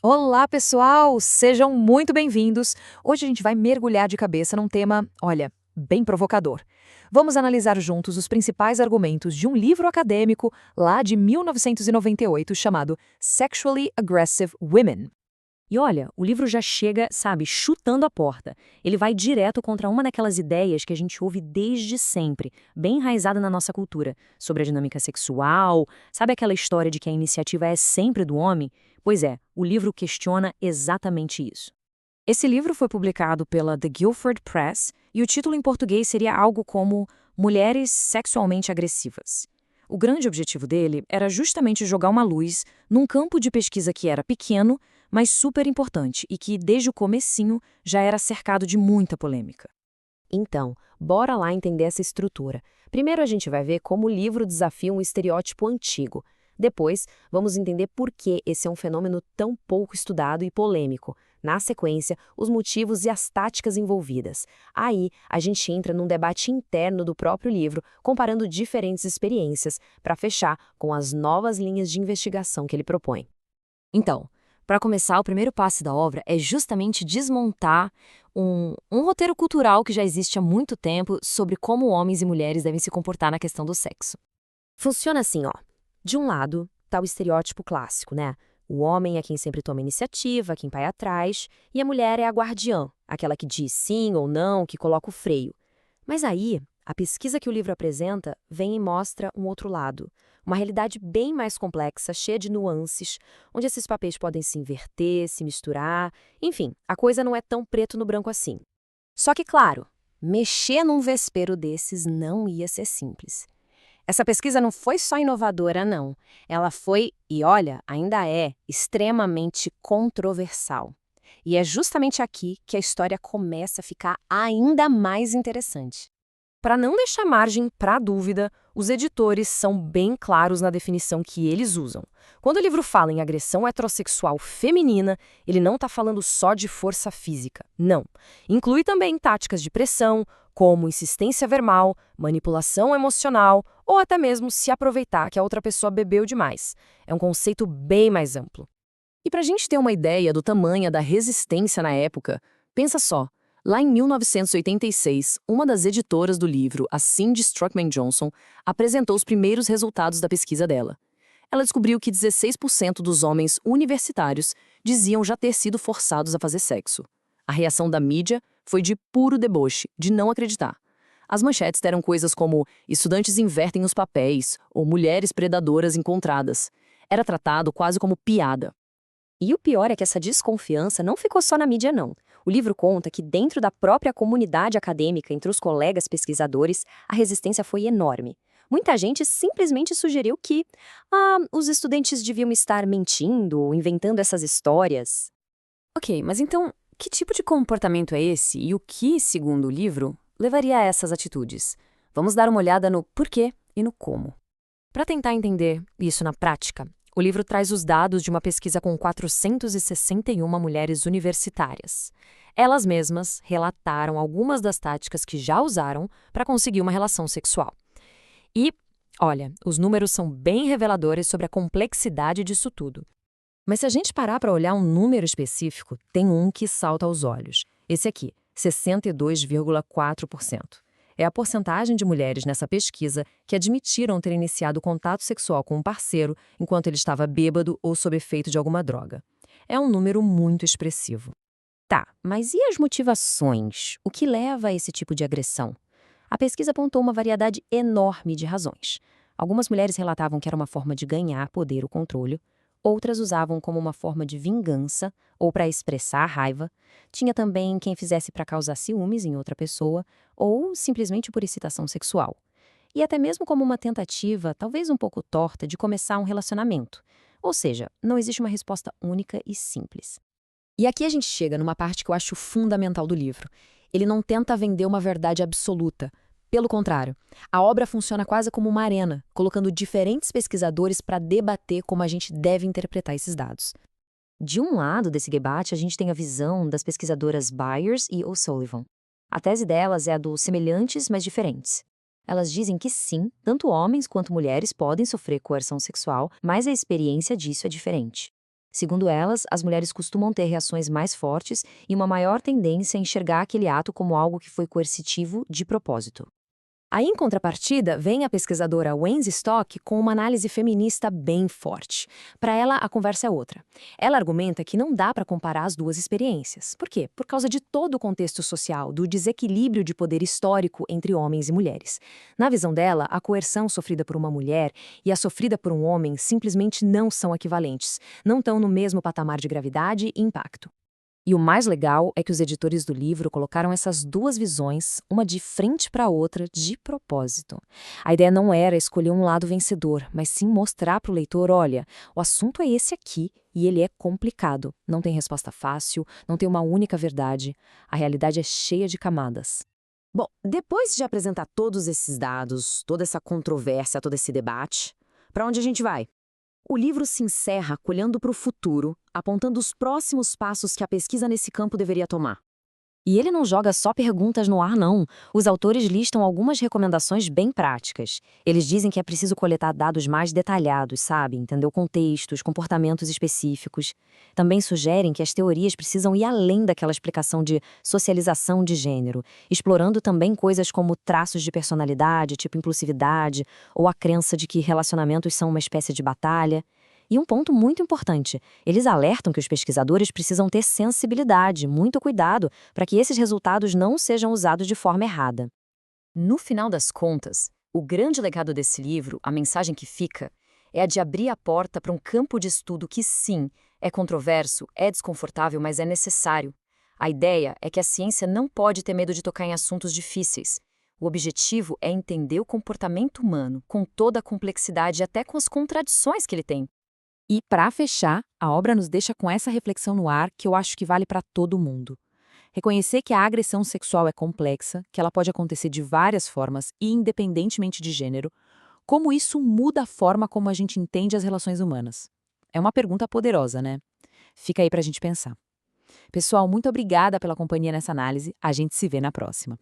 Olá, pessoal! Sejam muito bem-vindos. Hoje a gente vai mergulhar de cabeça num tema, olha, bem provocador. Vamos analisar juntos os principais argumentos de um livro acadêmico lá de 1998 chamado Sexually Aggressive Women. E olha, o livro já chega, sabe, chutando a porta. Ele vai direto contra uma daquelas ideias que a gente ouve desde sempre, bem enraizada na nossa cultura, sobre a dinâmica sexual. Sabe aquela história de que a iniciativa é sempre do homem? Pois é, o livro questiona exatamente isso. Esse livro foi publicado pela The Guilford Press e o título em português seria algo como Mulheres Sexualmente Agressivas. O grande objetivo dele era justamente jogar uma luz num campo de pesquisa que era pequeno, mas super importante e que, desde o comecinho, já era cercado de muita polêmica. Então, bora lá entender essa estrutura. Primeiro a gente vai ver como o livro desafia um estereótipo antigo. Depois, vamos entender por que esse é um fenômeno tão pouco estudado e polêmico. Na sequência, os motivos e as táticas envolvidas. Aí, a gente entra num debate interno do próprio livro, comparando diferentes experiências, para fechar com as novas linhas de investigação que ele propõe. Então, para começar, o primeiro passo da obra é justamente desmontar um roteiro cultural que já existe há muito tempo sobre como homens e mulheres devem se comportar na questão do sexo. Funciona assim, ó. De um lado, tá o estereótipo clássico, né? O homem é quem sempre toma iniciativa, quem vai atrás, e a mulher é a guardiã, aquela que diz sim ou não, que coloca o freio. Mas aí, a pesquisa que o livro apresenta vem e mostra um outro lado. Uma realidade bem mais complexa, cheia de nuances, onde esses papéis podem se inverter, se misturar. Enfim, a coisa não é tão preto no branco assim. Só que, claro, mexer num vespeiro desses não ia ser simples. Essa pesquisa não foi só inovadora, não. Ela foi, e olha, ainda é, extremamente controversial. E é justamente aqui que a história começa a ficar ainda mais interessante. Para não deixar margem para dúvida, os editores são bem claros na definição que eles usam. Quando o livro fala em agressão heterossexual feminina, ele não está falando só de força física, não. Inclui também táticas de pressão, como insistência verbal, manipulação emocional ou até mesmo se aproveitar que a outra pessoa bebeu demais. É um conceito bem mais amplo. E para a gente ter uma ideia do tamanho da resistência na época, pensa só. Lá em 1986, uma das editoras do livro, a Cindy Struckman Johnson, apresentou os primeiros resultados da pesquisa dela. Ela descobriu que 16% dos homens universitários diziam já ter sido forçados a fazer sexo. A reação da mídia foi de puro deboche, de não acreditar. As manchetes deram coisas como estudantes invertem os papéis ou mulheres predadoras encontradas. Era tratado quase como piada. E o pior é que essa desconfiança não ficou só na mídia, não. O livro conta que dentro da própria comunidade acadêmica, entre os colegas pesquisadores, a resistência foi enorme. Muita gente simplesmente sugeriu que os estudantes deviam estar mentindo ou inventando essas histórias. Ok, mas então, que tipo de comportamento é esse e o que, segundo o livro, levaria a essas atitudes? Vamos dar uma olhada no porquê e no como. Para tentar entender isso na prática, o livro traz os dados de uma pesquisa com 461 mulheres universitárias. Elas mesmas relataram algumas das táticas que já usaram para conseguir uma relação sexual. E, olha, os números são bem reveladores sobre a complexidade disso tudo. Mas se a gente parar para olhar um número específico, tem um que salta aos olhos. Esse aqui, 62,4%. É a porcentagem de mulheres nessa pesquisa que admitiram ter iniciado contato sexual com um parceiro enquanto ele estava bêbado ou sob efeito de alguma droga. É um número muito expressivo. Tá, mas e as motivações? O que leva a esse tipo de agressão? A pesquisa apontou uma variedade enorme de razões. Algumas mulheres relatavam que era uma forma de ganhar poder ou controle, outras usavam como uma forma de vingança ou para expressar a raiva. Tinha também quem fizesse para causar ciúmes em outra pessoa ou simplesmente por excitação sexual. E até mesmo como uma tentativa, talvez um pouco torta, de começar um relacionamento. Ou seja, não existe uma resposta única e simples. E aqui a gente chega numa parte que eu acho fundamental do livro. Ele não tenta vender uma verdade absoluta. Pelo contrário, a obra funciona quase como uma arena, colocando diferentes pesquisadores para debater como a gente deve interpretar esses dados. De um lado desse debate, a gente tem a visão das pesquisadoras Byers e O'Sullivan. A tese delas é a dos semelhantes, mas diferentes. Elas dizem que sim, tanto homens quanto mulheres podem sofrer coerção sexual, mas a experiência disso é diferente. Segundo elas, as mulheres costumam ter reações mais fortes e uma maior tendência a enxergar aquele ato como algo que foi coercitivo de propósito. Aí, em contrapartida, vem a pesquisadora Wendy Stock com uma análise feminista bem forte. Para ela, a conversa é outra. Ela argumenta que não dá para comparar as duas experiências. Por quê? Por causa de todo o contexto social, do desequilíbrio de poder histórico entre homens e mulheres. Na visão dela, a coerção sofrida por uma mulher e a sofrida por um homem simplesmente não são equivalentes, não estão no mesmo patamar de gravidade e impacto. E o mais legal é que os editores do livro colocaram essas duas visões, uma de frente para a outra, de propósito. A ideia não era escolher um lado vencedor, mas sim mostrar para o leitor, olha, o assunto é esse aqui e ele é complicado. Não tem resposta fácil, não tem uma única verdade. A realidade é cheia de camadas. Bom, depois de apresentar todos esses dados, toda essa controvérsia, todo esse debate, para onde a gente vai? O livro se encerra olhando para o futuro, apontando os próximos passos que a pesquisa nesse campo deveria tomar. E ele não joga só perguntas no ar, não. Os autores listam algumas recomendações bem práticas. Eles dizem que é preciso coletar dados mais detalhados, sabe? Entender contextos, comportamentos específicos. Também sugerem que as teorias precisam ir além daquela explicação de socialização de gênero, explorando também coisas como traços de personalidade, tipo impulsividade, ou a crença de que relacionamentos são uma espécie de batalha. E um ponto muito importante, eles alertam que os pesquisadores precisam ter sensibilidade, muito cuidado, para que esses resultados não sejam usados de forma errada. No final das contas, o grande legado desse livro, a mensagem que fica, é a de abrir a porta para um campo de estudo que, sim, é controverso, é desconfortável, mas é necessário. A ideia é que a ciência não pode ter medo de tocar em assuntos difíceis. O objetivo é entender o comportamento humano, com toda a complexidade e até com as contradições que ele tem. E, para fechar, a obra nos deixa com essa reflexão no ar que eu acho que vale para todo mundo. Reconhecer que a agressão sexual é complexa, que ela pode acontecer de várias formas e independentemente de gênero, como isso muda a forma como a gente entende as relações humanas? É uma pergunta poderosa, né? Fica aí para a gente pensar. Pessoal, muito obrigada pela companhia nessa análise. A gente se vê na próxima.